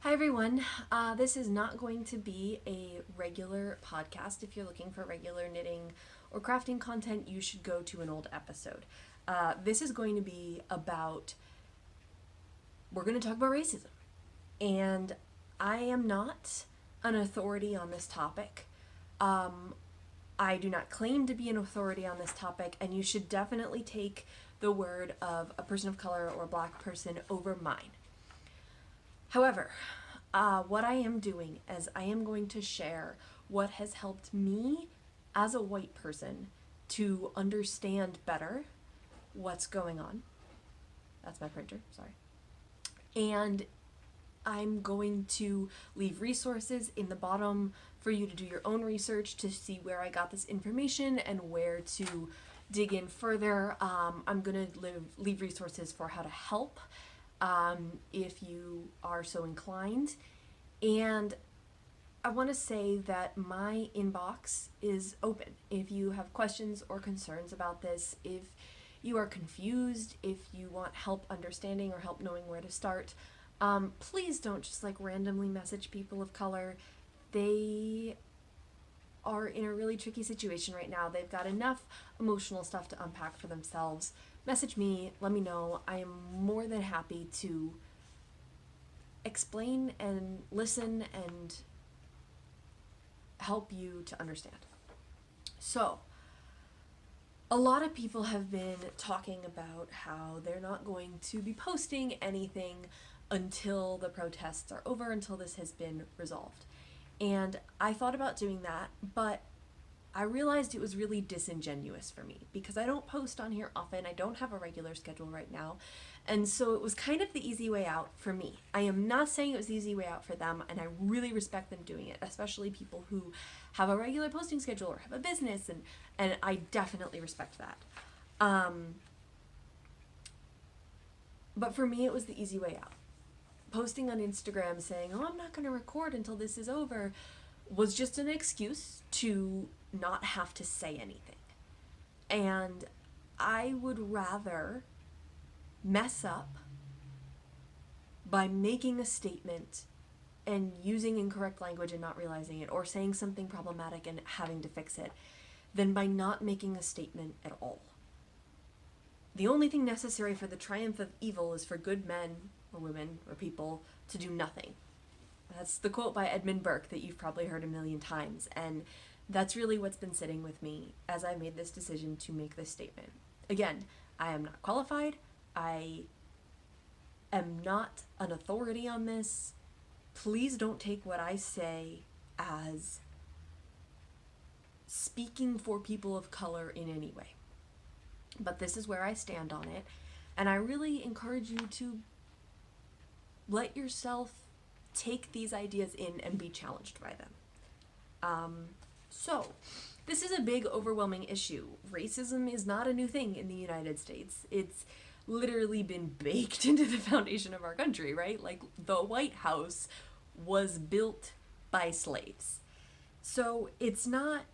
Hi everyone. This is not going to be a regular podcast. If you're looking for regular knitting or crafting content, you should go to an old episode. This is going to be about, we're going to talk about racism. And I am not an authority on this topic. I do not claim to be an authority on this topic, and you should definitely take the word of a person of color or a black person over mine. However, what I am doing is I am going to share what has helped me as a white person to understand better what's going on. That's my printer, sorry. And I'm going to leave resources in the bottom for you to do your own research to see where I got this information and where to dig in further. I'm going to leave resources for how to help if you are so inclined. And I want to say that my inbox is open. If you have questions or concerns about this, if you are confused, if you want help understanding or help knowing where to start, please don't just randomly message people of color. They are in a really tricky situation right now. They've got enough emotional stuff to unpack for themselves. Message me, let me know. I am more than happy to explain and listen and help you to understand. So, a lot of people have been talking about how they're not going to be posting anything until the protests are over, until this has been resolved. And I thought about doing that, but I realized it was really disingenuous for me because I don't post on here often. I don't have a regular schedule right now. And so it was kind of the easy way out for me. I am not saying it was the easy way out for them, and I really respect them doing it, especially people who have a regular posting schedule or have a business, and I definitely respect that. But for me, it was the easy way out. Posting on Instagram saying, oh, I'm not going to record until this is over, was just an excuse to not have to say anything. And I would rather mess up by making a statement and using incorrect language and not realizing it, or saying something problematic and having to fix it, than by not making a statement at all. The only thing necessary for the triumph of evil is for good men or women or people to do nothing. That's the quote by Edmund Burke that you've probably heard a million times, and that's really what's been sitting with me as I made this decision to make this statement. Again, I am not qualified. I am not an authority on this. Please don't take what I say as speaking for people of color in any way. But this is where I stand on it, and I really encourage you to let yourself take these ideas in and be challenged by them. So, this is a big, overwhelming issue. Racism is not a new thing in the United States. It's literally been baked into the foundation of our country, right? Like, the White House was built by slaves. So, it's not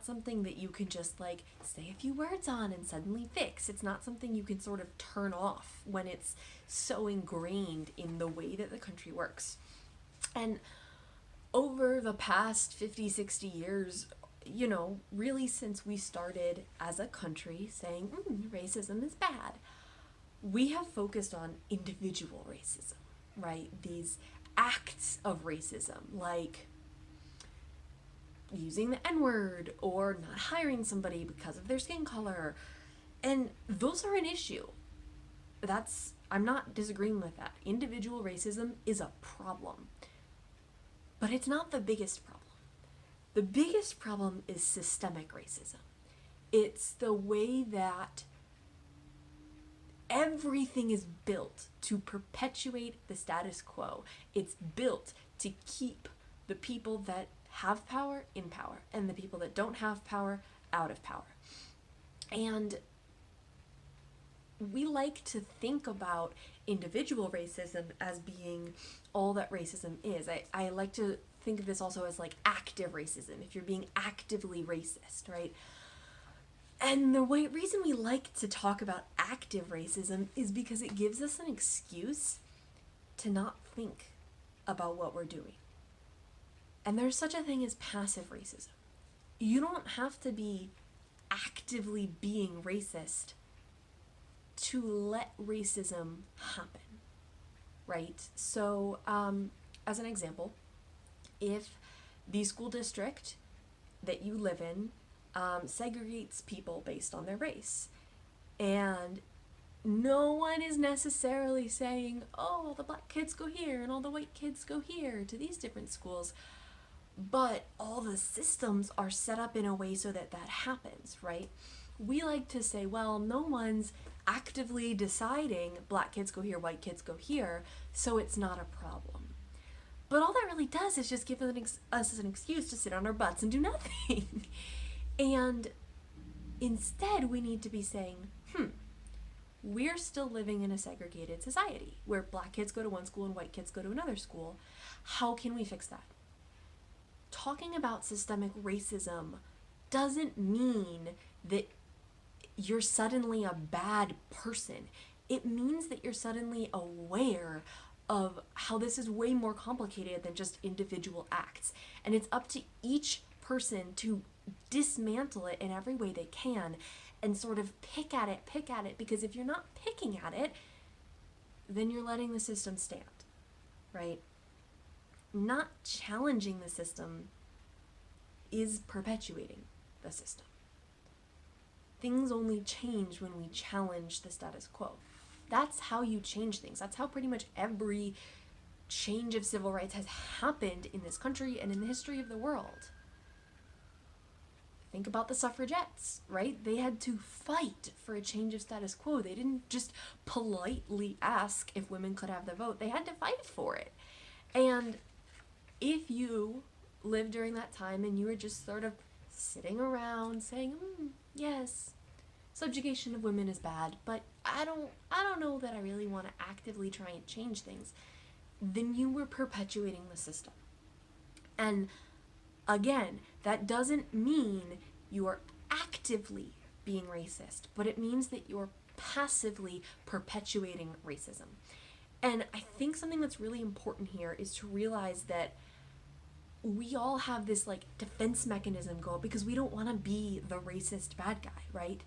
something that you can just say a few words on and suddenly fix. It's not something you can sort of turn off when it's so ingrained in the way that the country works. And over the past 50, 60 years, really since we started as a country saying, racism is bad, we have focused on individual racism, right? These acts of racism, like using the N-word or not hiring somebody because of their skin color. And those are an issue. I'm not disagreeing with that. Individual racism is a problem. But it's not the biggest problem. The biggest problem is systemic racism. It's the way that everything is built to perpetuate the status quo. It's built to keep the people that have power in power and the people that don't have power out of power. And we like to think about individual racism as being all that racism is. I like to think of this also as active racism, if you're being actively racist, right? And the reason we like to talk about active racism is because it gives us an excuse to not think about what we're doing. And there's such a thing as passive racism. You don't have to be actively being racist to let racism happen, right? So, as an example, if the school district that you live in segregates people based on their race, and no one is necessarily saying, oh, all the black kids go here and all the white kids go here to these different schools, but all the systems are set up in a way so that that happens, right? We like to say, well, no one's actively deciding black kids go here, white kids go here, so it's not a problem. But all that really does is just give us an excuse to sit on our butts and do nothing. And instead, we need to be saying, we're still living in a segregated society where black kids go to one school and white kids go to another school. How can we fix that? Talking about systemic racism doesn't mean that you're suddenly a bad person. It means that you're suddenly aware of how this is way more complicated than just individual acts. And it's up to each person to dismantle it in every way they can and sort of pick at it, because if you're not picking at it, then you're letting the system stand, right? Not challenging the system is perpetuating the system. Things only change when we challenge the status quo. That's how you change things. That's how pretty much every change of civil rights has happened in this country and in the history of the world. Think about the suffragettes, right? They had to fight for a change of status quo. They didn't just politely ask if women could have the vote. They had to fight for it. And if you lived during that time and you were just sort of sitting around saying, yes, subjugation of women is bad, but I don't know that I really want to actively try and change things, then you were perpetuating the system. And again, that doesn't mean you are actively being racist, but it means that you're passively perpetuating racism. And I think something that's really important here is to realize that we all have this like defense mechanism go because we don't want to be the racist bad guy, right?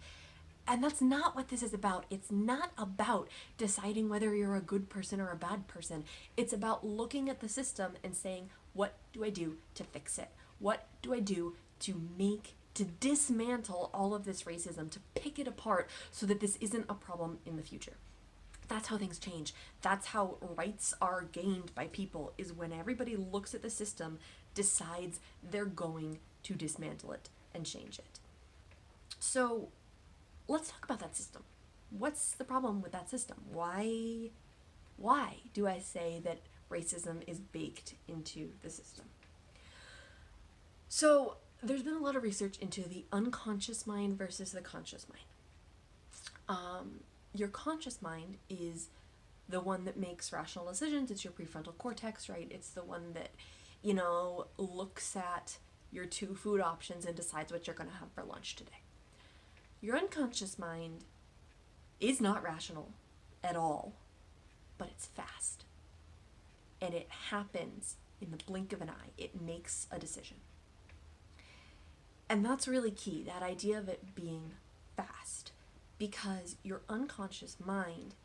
And that's not what this is about. It's not about deciding whether you're a good person or a bad person. It's about looking at the system and saying, what do I do to fix it? What do I do to dismantle all of this racism, to pick it apart so that this isn't a problem in the future? That's how things change. That's how rights are gained by people, is when everybody looks at the system, decides they're going to dismantle it and change it. So let's talk about that system. What's the problem with that system? Why do I say that racism is baked into the system? So there's been a lot of research into the unconscious mind versus the conscious mind. Your conscious mind is the one that makes rational decisions. It's your prefrontal cortex, right? It's the one that, looks at your two food options and decides what you're going to have for lunch today. Your unconscious mind is not rational at all, but it's fast. And it happens in the blink of an eye. It makes a decision. And that's really key, that idea of it being fast, because your unconscious mind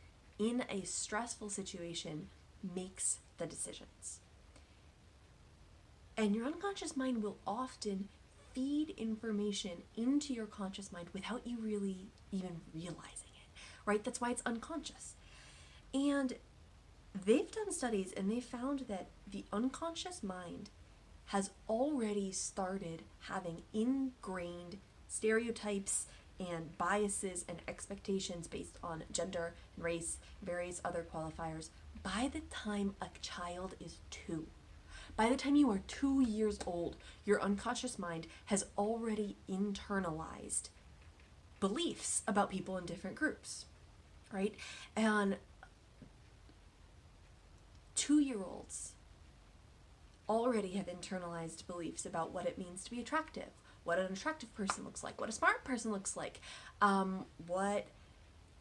in a stressful situation makes the decisions. And your unconscious mind will often feed information into your conscious mind without you really even realizing it, right? That's why it's unconscious. And they've done studies and they found that the unconscious mind has already started having ingrained stereotypes and biases and expectations based on gender and race, various other qualifiers, by the time a child is 2. By the time you are 2 years old, your unconscious mind has already internalized beliefs about people in different groups, right? And 2-year-olds already have internalized beliefs about what it means to be attractive, what an attractive person looks like, what a smart person looks like, what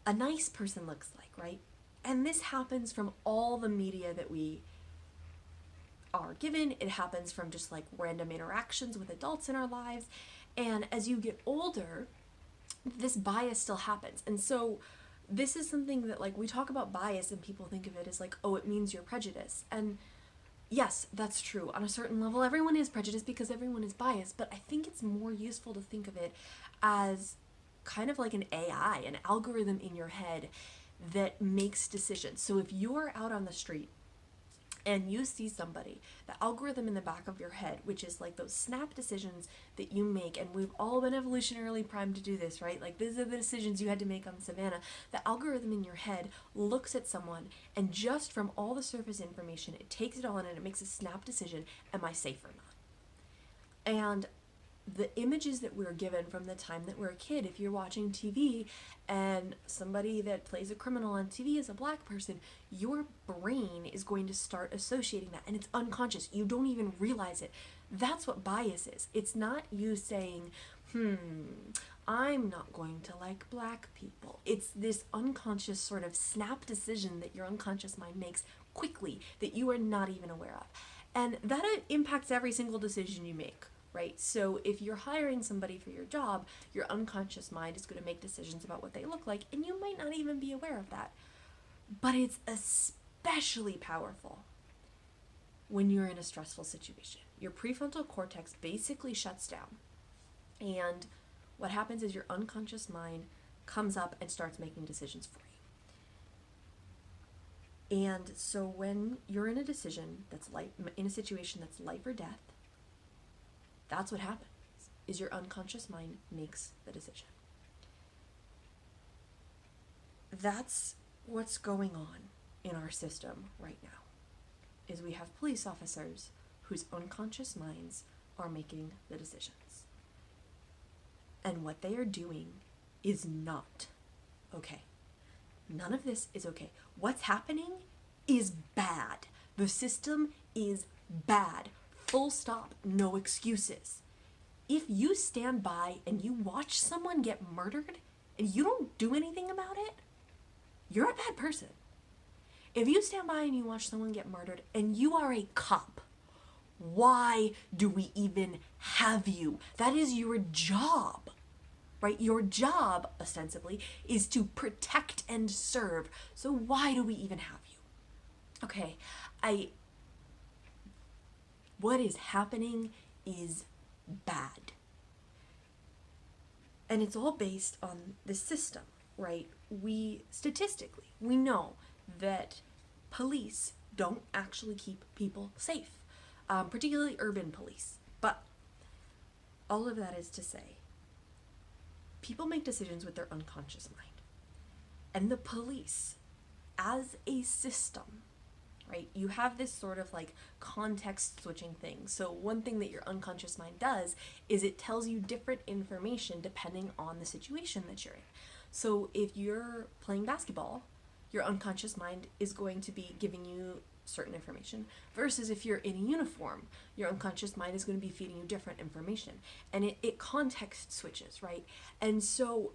a nice person looks like, right? And this happens from all the media that we are given. It happens from just like random interactions with adults in our lives. And as you get older, this bias still happens. And so this is something that, like, we talk about bias and people think of it as like, oh, it means you're prejudiced. And yes, that's true. On a certain level, everyone is prejudiced because everyone is biased. But I think it's more useful to think of it as kind of like an AI, an algorithm in your head that makes decisions. So if you're out on the street and you see somebody, the algorithm in the back of your head, which is like those snap decisions that you make, and we've all been evolutionarily primed to do this, right? Like, these are the decisions you had to make on the savannah. The algorithm in your head looks at someone, and just from all the surface information, it takes it all in and it makes a snap decision: am I safe or not? And the images that we're given from the time that we're a kid, if you're watching TV and somebody that plays a criminal on TV is a black person, your brain is going to start associating that, and it's unconscious. You don't even realize it. That's what bias is. It's not you saying, I'm not going to like black people. It's this unconscious sort of snap decision that your unconscious mind makes quickly that you are not even aware of. And that impacts every single decision you make. Right? So if you're hiring somebody for your job, your unconscious mind is going to make decisions about what they look like, and you might not even be aware of that. But it's especially powerful when you're in a stressful situation. Your prefrontal cortex basically shuts down. And what happens is your unconscious mind comes up and starts making decisions for you. And so when you're in a decision in a situation that's life or death, that's what happens, is your unconscious mind makes the decision. That's what's going on in our system right now, is we have police officers whose unconscious minds are making the decisions. And what they are doing is not okay. None of this is okay. What's happening is bad. The system is bad. Full stop, no excuses. If you stand by and you watch someone get murdered and you don't do anything about it, you're a bad person. If you stand by and you watch someone get murdered and you are a cop, why do we even have you? That is your job, right? Your job, ostensibly, is to protect and serve. So why do we even have you? Okay, what is happening is bad. And it's all based on the system, right? Statistically, we know that police don't actually keep people safe, particularly urban police. But all of that is to say, people make decisions with their unconscious mind. And the police, as a system, right? You have this sort of like context switching thing. So one thing that your unconscious mind does is it tells you different information depending on the situation that you're in. So if you're playing basketball, your unconscious mind is going to be giving you certain information, versus if you're in a uniform, your unconscious mind is going to be feeding you different information. And it context switches, right? And so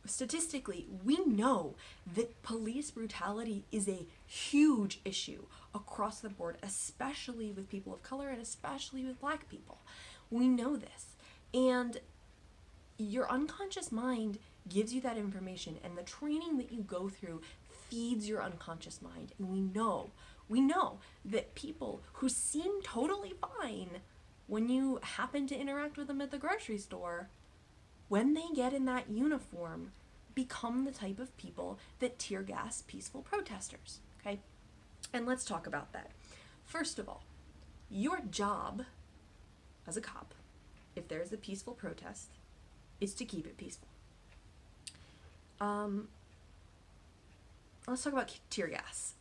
statistically, we know that police brutality is a huge issue across the board, especially with people of color and especially with black people. We know this. And your unconscious mind gives you that information, and the training that you go through feeds your unconscious mind. And we know that people who seem totally fine when you happen to interact with them at the grocery store, when they get in that uniform, become the type of people that tear gas peaceful protesters, okay? And let's talk about that. First of all, your job as a cop, if there's a peaceful protest, is to keep it peaceful. Let's talk about tear gas.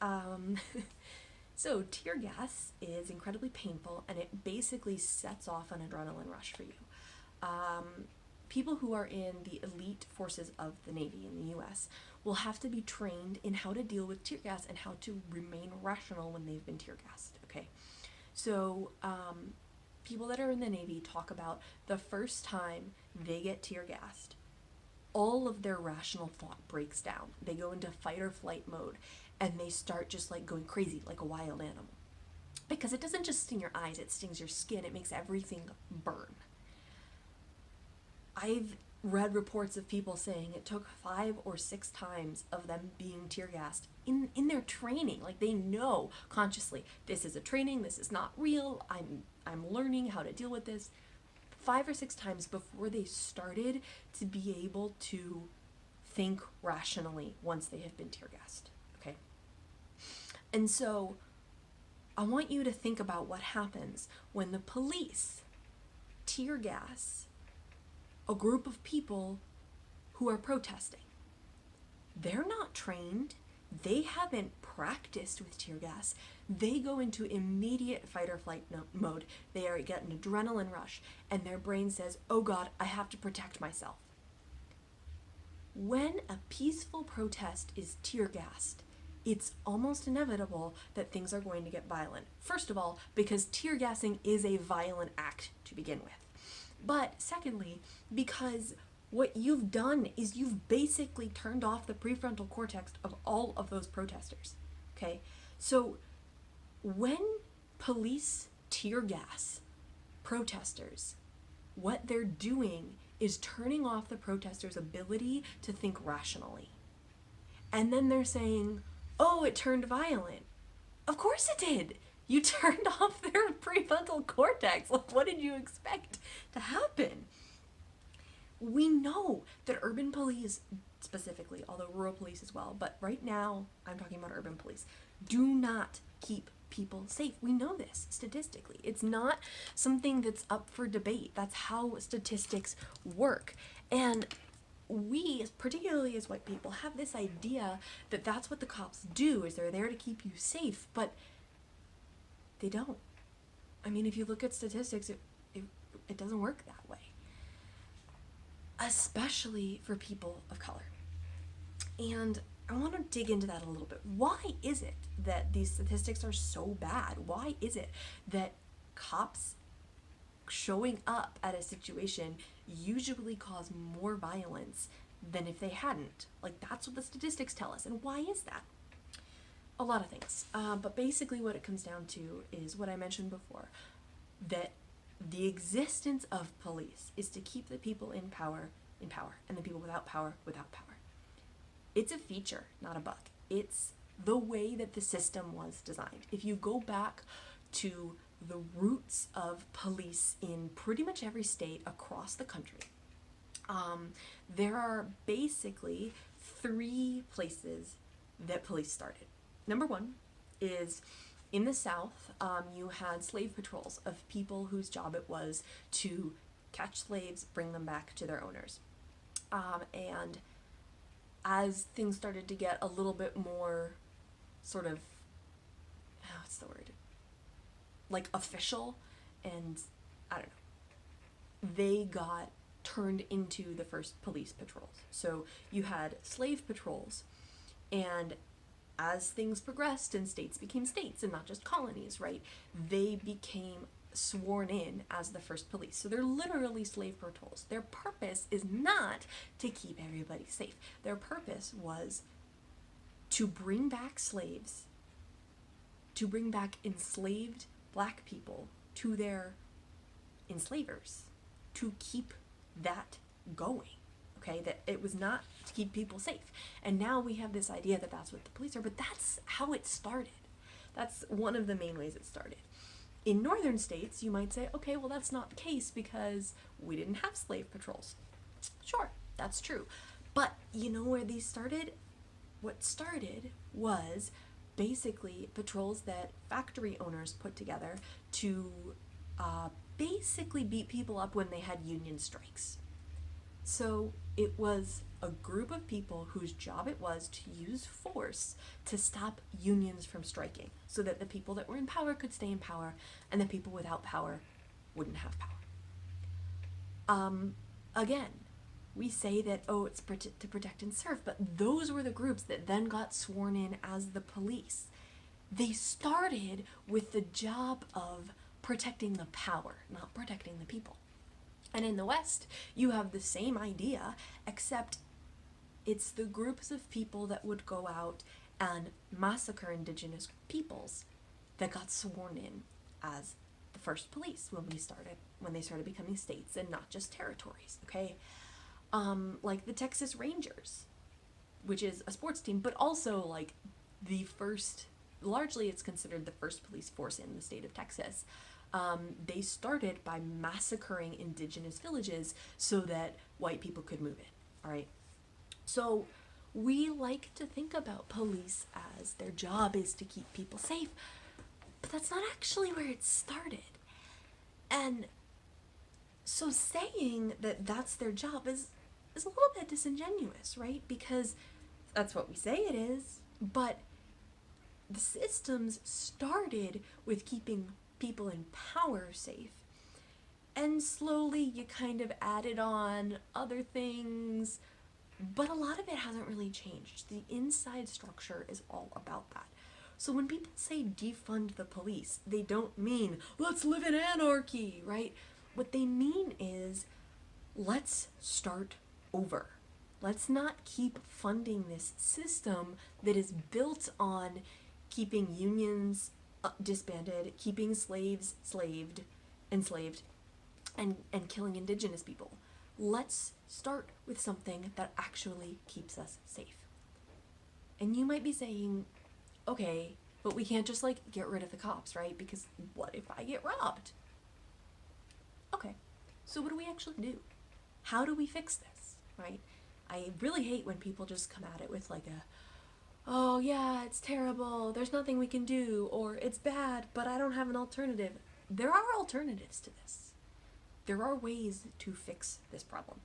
So tear gas is incredibly painful, and it basically sets off an adrenaline rush for you. People who are in the elite forces of the Navy in the U.S. will have to be trained in how to deal with tear gas and how to remain rational when they've been tear gassed, okay? So people that are in the Navy talk about the first time they get tear gassed, all of their rational thought breaks down. They go into fight or flight mode, and they start just like going crazy like a wild animal. because it doesn't just sting your eyes, it stings your skin, it makes everything burn. I've read reports of people saying it took 5 or 6 times of them being tear gassed in their training. Like, they know consciously, this is a training, this is not real, I'm learning how to deal with this. 5 or 6 times before they started to be able to think rationally once they have been tear gassed. Okay? And so I want you to think about what happens when the police tear gas a group of people who are protesting. They're not trained. They haven't practiced with tear gas. They go into immediate fight or flight mode. They are getting an adrenaline rush, and their brain says, oh God, I have to protect myself. When a peaceful protest is tear gassed, it's almost inevitable that things are going to get violent. First of all, because tear gassing is a violent act to begin with. But secondly, because what you've done is you've basically turned off the prefrontal cortex of all of those protesters. Okay? So when police tear gas protesters, what they're doing is turning off the protesters' ability to think rationally. And then they're saying, oh, it turned violent. Of course it did. You turned off their prefrontal cortex. Like, what did you expect to happen? We know that urban police, specifically, although rural police as well, but right now I'm talking about urban police, do not keep people safe. We know this statistically. It's not something that's up for debate. That's how statistics work. And we, particularly as white people, have this idea that that's what the cops do, is they're there to keep you safe, but they don't. I mean, if you look at statistics, it doesn't work that way. Especially for people of color. And I want to dig into that a little bit. Why is it that these statistics are so bad? Why is it that cops showing up at a situation usually cause more violence than if they hadn't? Like, that's what the statistics tell us. And why is that? A lot of things. But basically what it comes down to is what I mentioned before, that the existence of police is to keep the people in power, and the people without power, without power. It's a feature, not a bug. It's the way that the system was designed. If you go back to the roots of police in pretty much every state across the country, there are basically 3 places that police started. Number 1 is in the South, you had slave patrols of people whose job it was to catch slaves, bring them back to their owners. And as things started to get a little bit more sort of, what's the word? Like official, and I don't know, they got turned into the first police patrols. So you had slave patrols, and as things progressed and states became states and not just colonies, right, they became sworn in as the first police. So they're literally slave patrols. Their purpose is not to keep everybody safe. Their purpose was to bring back slaves, to bring back enslaved black people to their enslavers, to keep that going. Okay, that it was not to keep people safe. And now we have this idea that that's what the police are, but that's how it started. That's one of the main ways it started. In northern states, you might say, okay, well, that's not the case because we didn't have slave patrols. Sure, that's true. But you know where these started? What started was basically patrols that factory owners put together to basically beat people up when they had union strikes. So it was a group of people whose job it was to use force to stop unions from striking, so that the people that were in power could stay in power and the people without power wouldn't have power. Again, we say that, oh, it's to protect and serve, but those were the groups that then got sworn in as the police. They started with the job of protecting the power, not protecting the people. And in the West, you have the same idea, except it's the groups of people that would go out and massacre indigenous peoples that got sworn in as the first police when they started becoming states and not just territories, okay? Like the Texas Rangers, which is a sports team, but also like the first, largely it's considered the first police force in the state of Texas. They started by massacring indigenous villages so that white people could move in, all right? So we like to think about police as their job is to keep people safe, but that's not actually where it started. And so saying that that's their job is a little bit disingenuous, right? Because that's what we say it is, but the systems started with keeping people in power safe. And slowly you kind of added on other things, but a lot of it hasn't really changed. The inside structure is all about that. So when people say defund the police, they don't mean let's live in anarchy, right? What they mean is let's start over. Let's not keep funding this system that is built on keeping unions disbanded, keeping slaves enslaved, and killing indigenous people. Let's start with something that actually keeps us safe. And you might be saying, okay, but we can't just like get rid of the cops, right? Because what if I get robbed? Okay, so what do we actually do? How do we fix this, right? I really hate when people just come at it with like a, oh yeah, it's terrible, there's nothing we can do, or it's bad, but I don't have an alternative. There are alternatives to this. There are ways to fix this problem.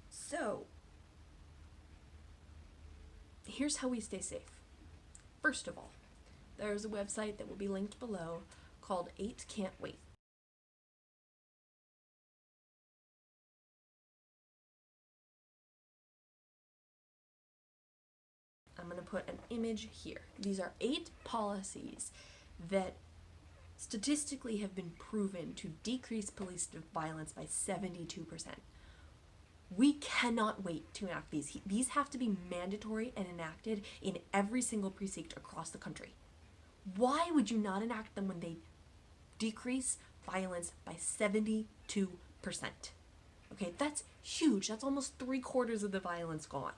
So, here's how we stay safe. First of all, there's a website that will be linked below called 8 Can't Wait. I'm going to put an image here. These are 8 policies that statistically have been proven to decrease police violence by 72%. We cannot wait to enact these. These have to be mandatory and enacted in every single precinct across the country. Why would you not enact them when they decrease violence by 72%? Okay, that's huge. That's almost 3/4 of the violence gone.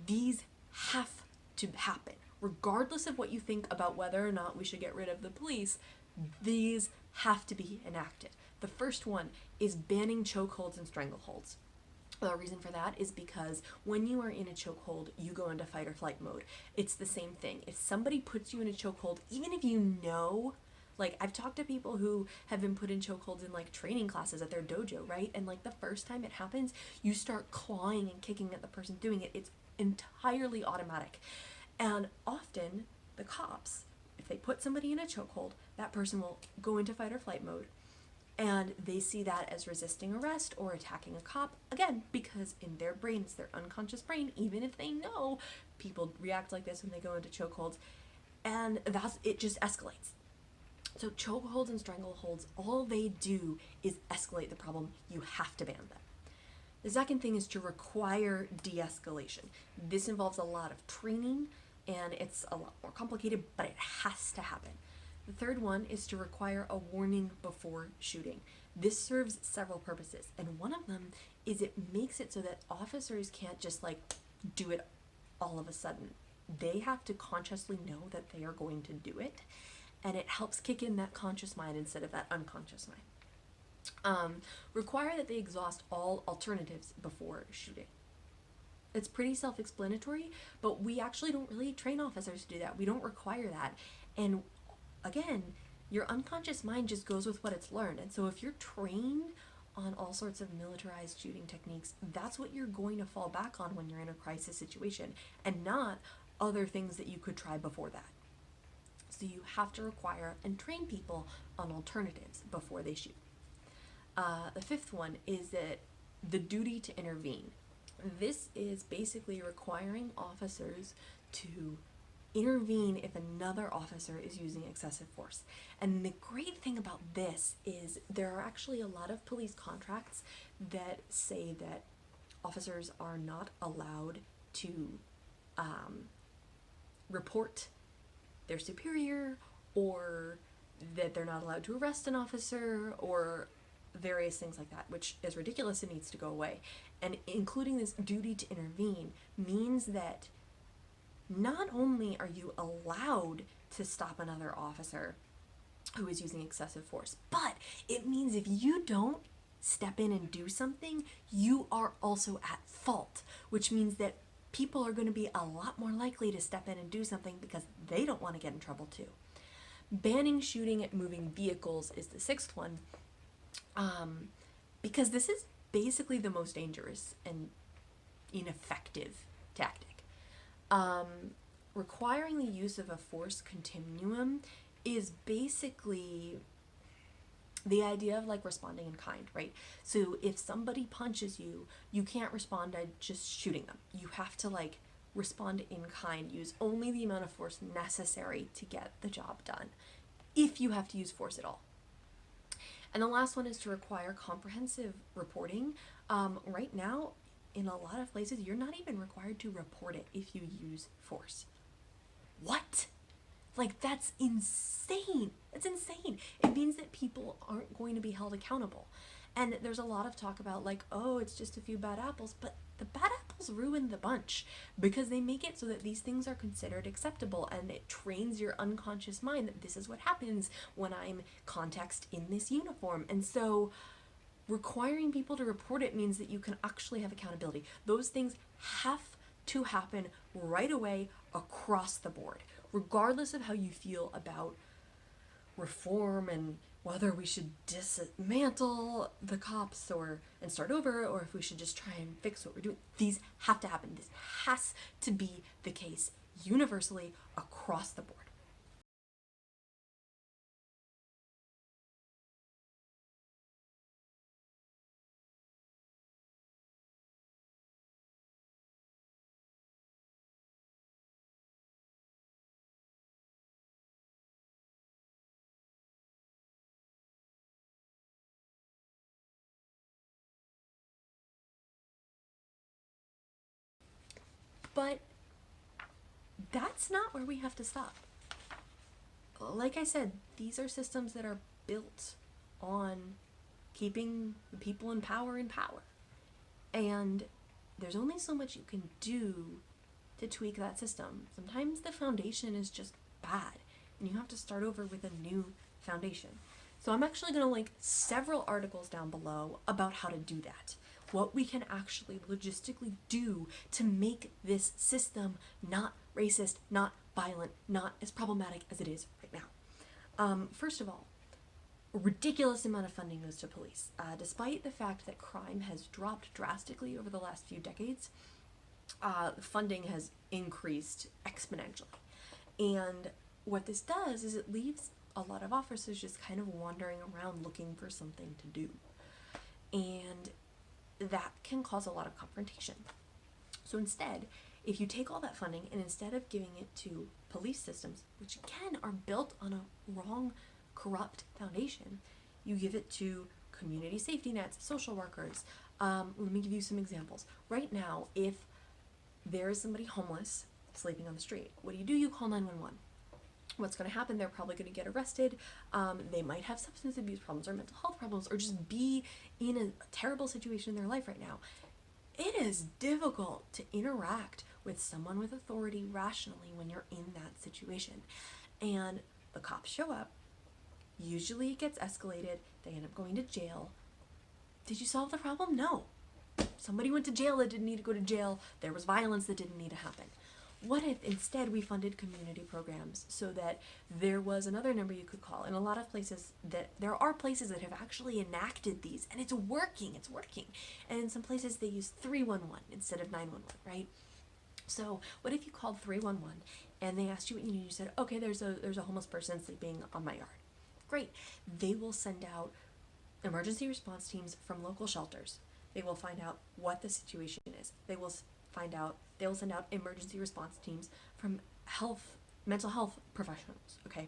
These have to happen. Regardless of what you think about whether or not we should get rid of the police, these have to be enacted. The first one is banning chokeholds and strangleholds. The reason for that is because when you are in a chokehold, you go into fight or flight mode. It's the same thing. If somebody puts you in a chokehold, even if you know, like I've talked to people who have been put in chokeholds in like training classes at their dojo, right? And like the first time it happens, you start clawing and kicking at the person doing it. It's entirely automatic. And often the cops, if they put somebody in a chokehold, that person will go into fight or flight mode. And they see that as resisting arrest or attacking a cop, again, because in their brains, their unconscious brain, even if they know people react like this when they go into chokeholds, and it just escalates. So chokeholds and strangleholds, all they do is escalate the problem. You have to ban them. The second thing is to require de-escalation. This involves a lot of training, and it's a lot more complicated, but it has to happen. The third one is to require a warning before shooting. This serves several purposes, and one of them is it makes it so that officers can't just like do it all of a sudden. They have to consciously know that they are going to do it, and it helps kick in that conscious mind instead of that unconscious mind. Require that they exhaust all alternatives before shooting. It's pretty self-explanatory, but we actually don't really train officers to do that. We don't require that. And again, your unconscious mind just goes with what it's learned. And so if you're trained on all sorts of militarized shooting techniques, that's what you're going to fall back on when you're in a crisis situation, and not other things that you could try before that. So you have to require and train people on alternatives before they shoot. The fifth one is that the duty to intervene. This is basically requiring officers to intervene if another officer is using excessive force. And the great thing about this is there are actually a lot of police contracts that say that officers are not allowed to report their superior, or that they're not allowed to arrest an officer, or various things like that, which is ridiculous and needs to go away. And including this duty to intervene means that not only are you allowed to stop another officer who is using excessive force, but it means if you don't step in and do something, you are also at fault, which means that people are going to be a lot more likely to step in and do something because they don't want to get in trouble too. Banning shooting at moving vehicles is the sixth one, because this is basically the most dangerous and ineffective tactic. Requiring the use of a force continuum is basically the idea of like responding in kind, right? So if somebody punches you, you can't respond by just shooting them. You have to like respond in kind, use only the amount of force necessary to get the job done, if you have to use force at all. And the last one is to require comprehensive reporting. Right now, in a lot of places, you're not even required to report it if you use force. What? Like, that's insane. That's insane. It means that people aren't going to be held accountable. And there's a lot of talk about like, oh, it's just a few bad apples, but the bad apples ruin the bunch because they make it so that these things are considered acceptable, and it trains your unconscious mind that this is what happens when I'm context in this uniform. And so requiring people to report it means that you can actually have accountability. Those things have to happen right away across the board, regardless of how you feel about reform and whether we should dismantle the cops and start over, or if we should just try and fix what we're doing. These have to happen. This has to be the case universally across the board. But that's not where we have to stop. Like I said, these are systems that are built on keeping the people in power. And there's only so much you can do to tweak that system. Sometimes the foundation is just bad, and you have to start over with a new foundation. So I'm actually going to link several articles down below about how to do that. What we can actually logistically do to make this system not racist, not violent, not as problematic as it is right now. First of all, a ridiculous amount of funding goes to police. Despite the fact that crime has dropped drastically over the last few decades, funding has increased exponentially. And what this does is it leaves a lot of officers just kind of wandering around looking for something to do. And that can cause a lot of confrontation. So instead, if you take all that funding and instead of giving it to police systems, which again are built on a wrong, corrupt foundation, you give it to community safety nets, social workers. Let me give you some examples. Right now, if there is somebody homeless sleeping on the street, what do? You call 911. What's going to happen? They're probably going to get arrested. They might have substance abuse problems or mental health problems, or just be in a terrible situation in their life right now. It is difficult to interact with someone with authority rationally when you're in that situation. And the cops show up. Usually it gets escalated. They end up going to jail. Did you solve the problem? No. Somebody went to jail that didn't need to go to jail. There was violence that didn't need to happen. What if instead we funded community programs so that there was another number you could call? In a lot of places, there are places that have actually enacted these, and it's working. And in some places they use 311 instead of 911, right? So what if you called 311 and they asked you what you need? You said, okay, there's a homeless person sleeping on my yard. Great. They will send out emergency response teams from local shelters. They will find out what the situation is. They will send out emergency response teams from mental health professionals, okay?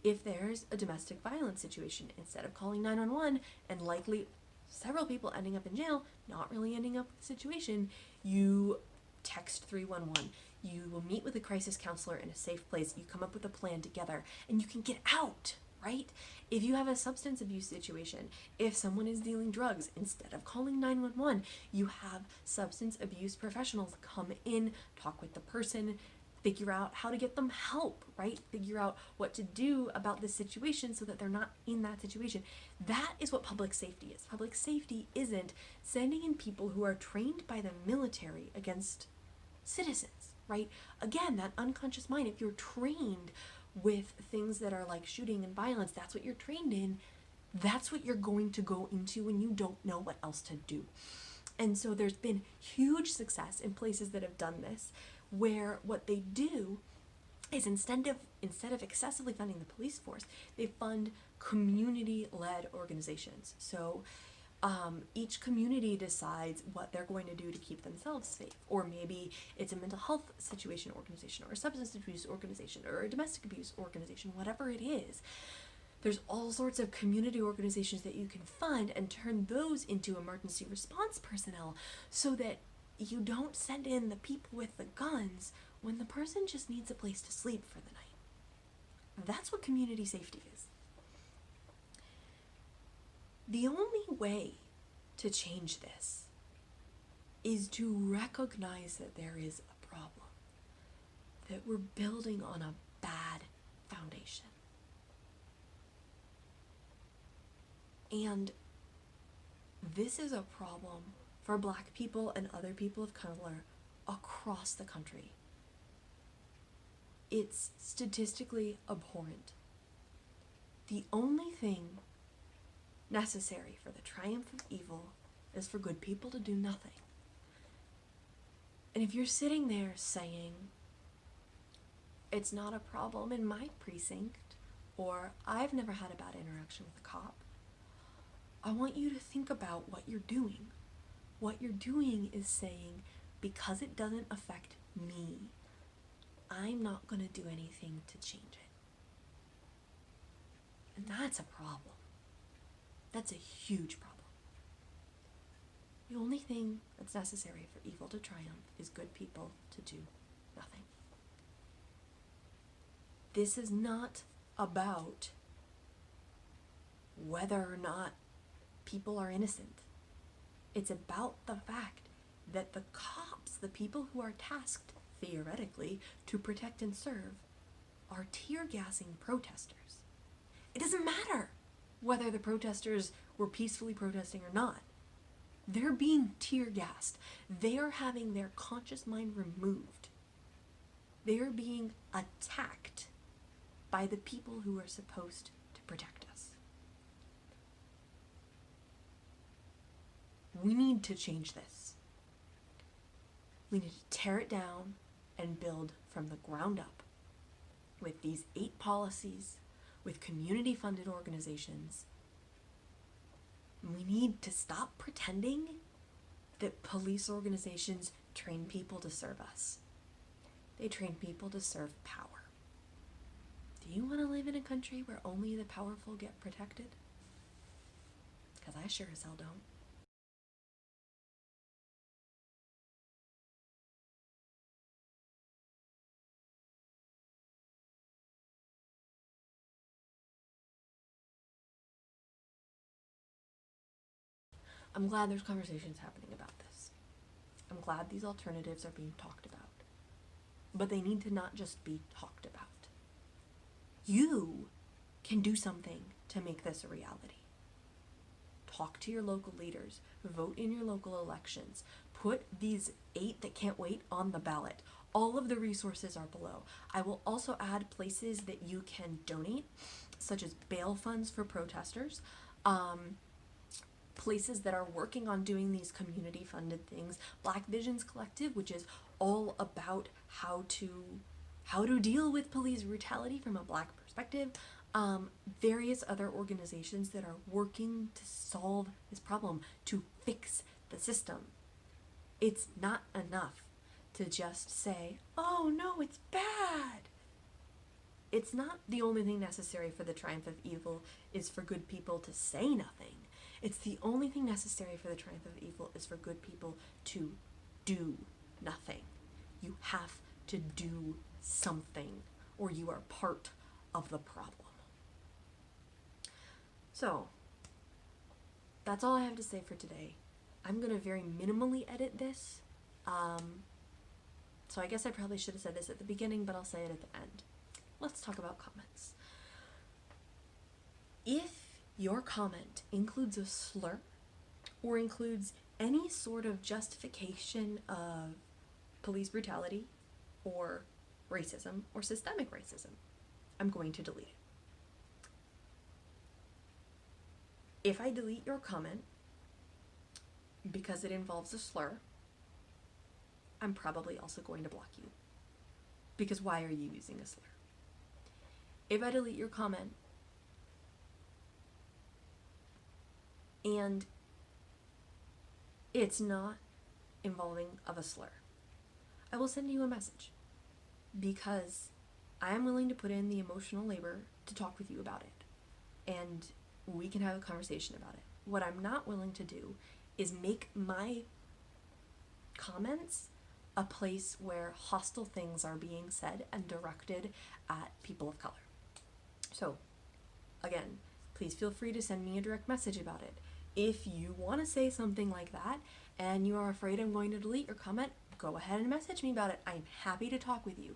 If there's a domestic violence situation, instead of calling 911 and likely several people ending up in jail, not really ending up with the situation, you text 311. You will meet with a crisis counselor in a safe place. You come up with a plan together and you can get out, right? If you have a substance abuse situation, if someone is dealing drugs, instead of calling 911, you have substance abuse professionals come in, talk with the person, figure out how to get them help, right? Figure out what to do about this situation so that they're not in that situation. That is what public safety is. Public safety isn't sending in people who are trained by the military against citizens, right? Again, that unconscious mind, if you're trained with things that are like shooting and violence, that's what you're trained in, that's what you're going to go into when you don't know what else to do. And so there's been huge success in places that have done this, where what they do is instead of excessively funding the police force, they fund community-led organizations. So each community decides what they're going to do to keep themselves safe. Or maybe it's a mental health situation organization, or a substance abuse organization, or a domestic abuse organization, whatever it is. There's all sorts of community organizations that you can fund and turn those into emergency response personnel so that you don't send in the people with the guns when the person just needs a place to sleep for the night. That's what community safety is. The only way to change this is to recognize that there is a problem, that we're building on a bad foundation. And this is a problem for Black people and other people of color across the country. It's statistically abhorrent. The only thing necessary for the triumph of evil is for good people to do nothing. And if you're sitting there saying, it's not a problem in my precinct, or I've never had a bad interaction with a cop, I want you to think about what you're doing. What you're doing is saying, because it doesn't affect me, I'm not going to do anything to change it. And that's a problem. That's a huge problem. The only thing that's necessary for evil to triumph is good people to do nothing. This is not about whether or not people are innocent. It's about the fact that the cops, the people who are tasked, theoretically, to protect and serve, are tear-gassing protesters. It doesn't matter whether the protesters were peacefully protesting or not. They're being tear-gassed. They are having their conscious mind removed. They are being attacked by the people who are supposed to protect us. We need to change this. We need to tear it down and build from the ground up with these 8 policies, with community-funded organizations. We need to stop pretending that police organizations train people to serve us. They train people to serve power. Do you want to live in a country where only the powerful get protected? Because I sure as hell don't. I'm glad there's conversations happening about this. I'm glad these alternatives are being talked about. But they need to not just be talked about. You can do something to make this a reality. Talk to your local leaders. Vote in your local elections. Put these 8 that can't wait on the ballot. All of the resources are below. I will also add places that you can donate, such as bail funds for protesters. Places that are working on doing these community-funded things. Black Visions Collective, which is all about how to deal with police brutality from a Black perspective. Various other organizations that are working to solve this problem, to fix the system. It's not enough to just say, oh no, it's bad. It's not the only thing necessary for the triumph of evil is for good people to say nothing. It's the only thing necessary for the triumph of evil is for good people to do nothing. You have to do something, or you are part of the problem. So, that's all I have to say for today. I'm going to very minimally edit this. So I guess I probably should have said this at the beginning, but I'll say it at the end. Let's talk about comments. If your comment includes a slur or includes any sort of justification of police brutality or racism or systemic racism, I'm going to delete it. If I delete your comment because it involves a slur, I'm probably also going to block you. Because why are you using a slur? If I delete your comment and it's not involving of a slur, I will send you a message, because I am willing to put in the emotional labor to talk with you about it, and we can have a conversation about it. What I'm not willing to do is make my comments a place where hostile things are being said and directed at people of color. So, again, please feel free to send me a direct message about it. If you want to say something like that and you are afraid I'm going to delete your comment, go ahead and message me about it. I'm happy to talk with you.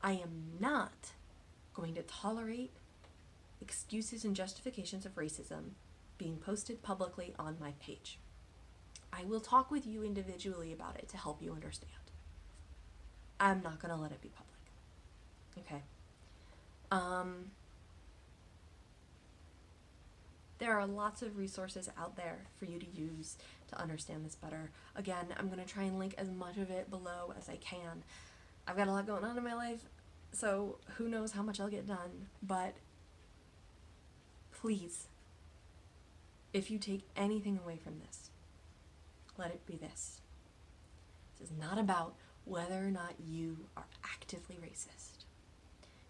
I am not going to tolerate excuses and justifications of racism being posted publicly on my page. I will talk with you individually about it to help you understand. I'm not going to let it be public. Okay? There are lots of resources out there for you to use to understand this better. Again, I'm going to try and link as much of it below as I can. I've got a lot going on in my life, so who knows how much I'll get done, but please, if you take anything away from this, let it be this. This is not about whether or not you are actively racist.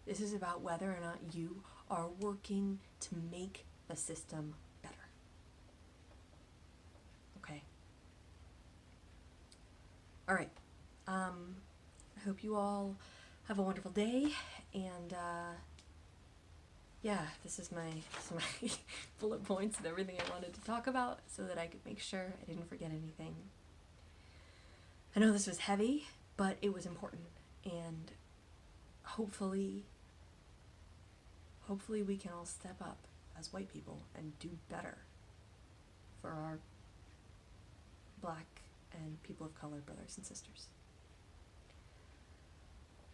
This is about whether or not you are working to make the system better. Okay? All right. I hope you all have a wonderful day, and yeah, this is my bullet points and everything I wanted to talk about so that I could make sure I didn't forget anything. I know this was heavy, but it was important, and hopefully we can all step up as white people and do better for our Black and people of color brothers and sisters.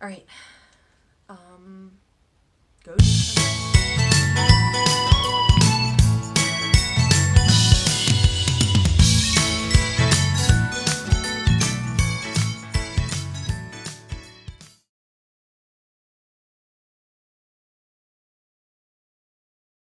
All right. Go do something.